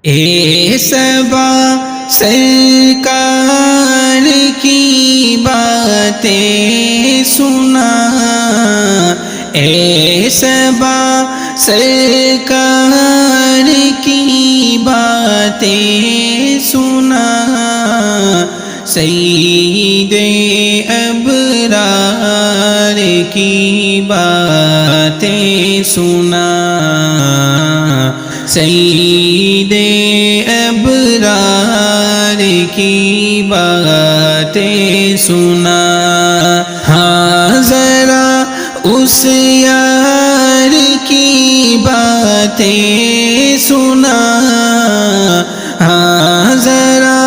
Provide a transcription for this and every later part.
اے صبا سرکار کی باتیں سنا، اے صبا سرکار کی باتیں سنا، سید ابرار کی باتیں سنا، سید ابرار کی باتیں سنا۔ ہاں ذرا اس یار کی باتیں سنا، ہاں ذرا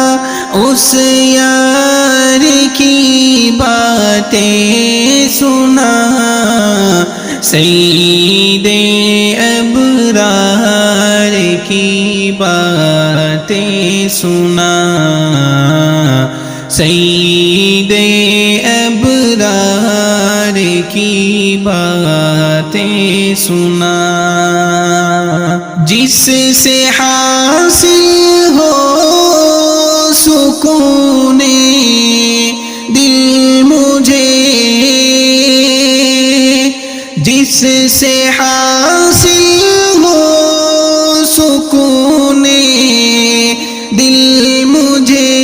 اس یار کی باتیں سنا، سید ابرار کی باتیں سنا، سید ابرار کی باتیں سنا۔ جس سے حاصل ہو سکون دل مجھے، جس سے حاصل ہو سکون دل مجھے،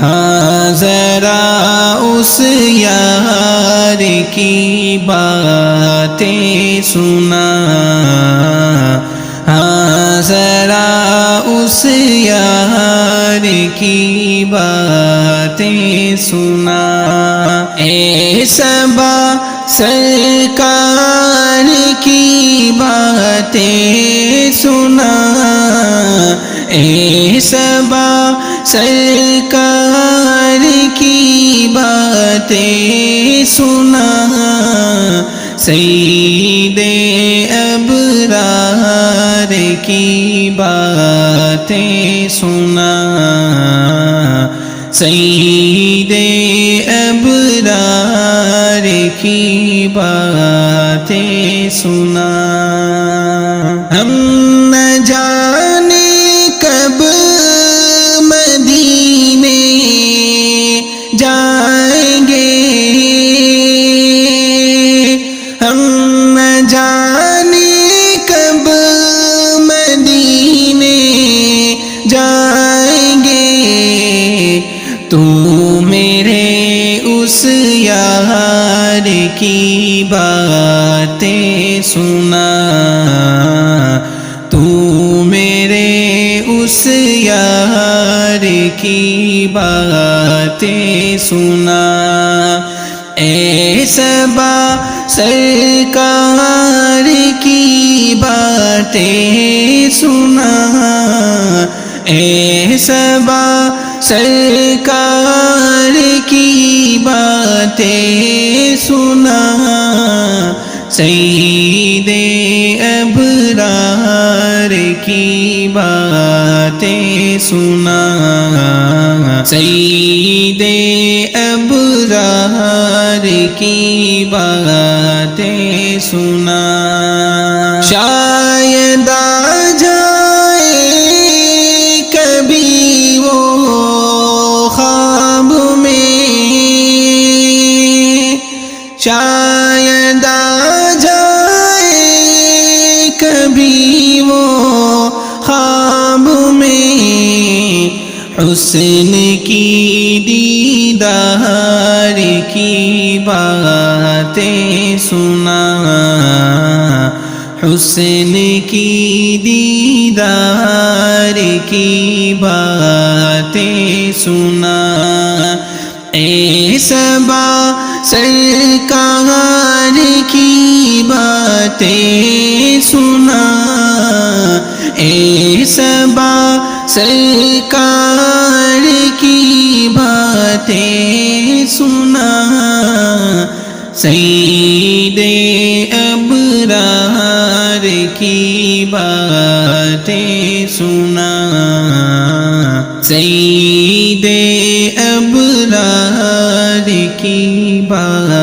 ہاں ذرا اس یار کی باتیں سنا، ہاں ذرا اس یار کی باتیں سنا۔ اے صبا سرکار کی باتیں سنا، اے صبا سرکار کی باتیں سنا، سید ابرار کی باتیں سنا، سید ابرار کی باتیں سنا۔ ہم نہ جانے کب مدینے جائیں گے، ہم نہ جانے کب مدینے جائیں گے، تو میرے اس یار کی باتیں سنا، تو میرے اس یار کی باتیں سنا۔ اے صبا سرکار کی باتیں سنا، اے صبا سرکار کی باتیں سنا، سید ابرار کی باتیں سنا، سید ابرار کی باتیں سنا۔ شاید آ جائے کبھی وہ خواب میں، شاید آ جائے کبھی وہ خواب میں، حسن کی دیدار کی باتیں سنا، حسن کی دیدار کی باتیں سنا۔ اے صبا سرکار کی باتیں سنا، اے صبا سرکار کی باتیں سنا، سید ابرار کی باتیں سنا، سید ابرار کی باتیں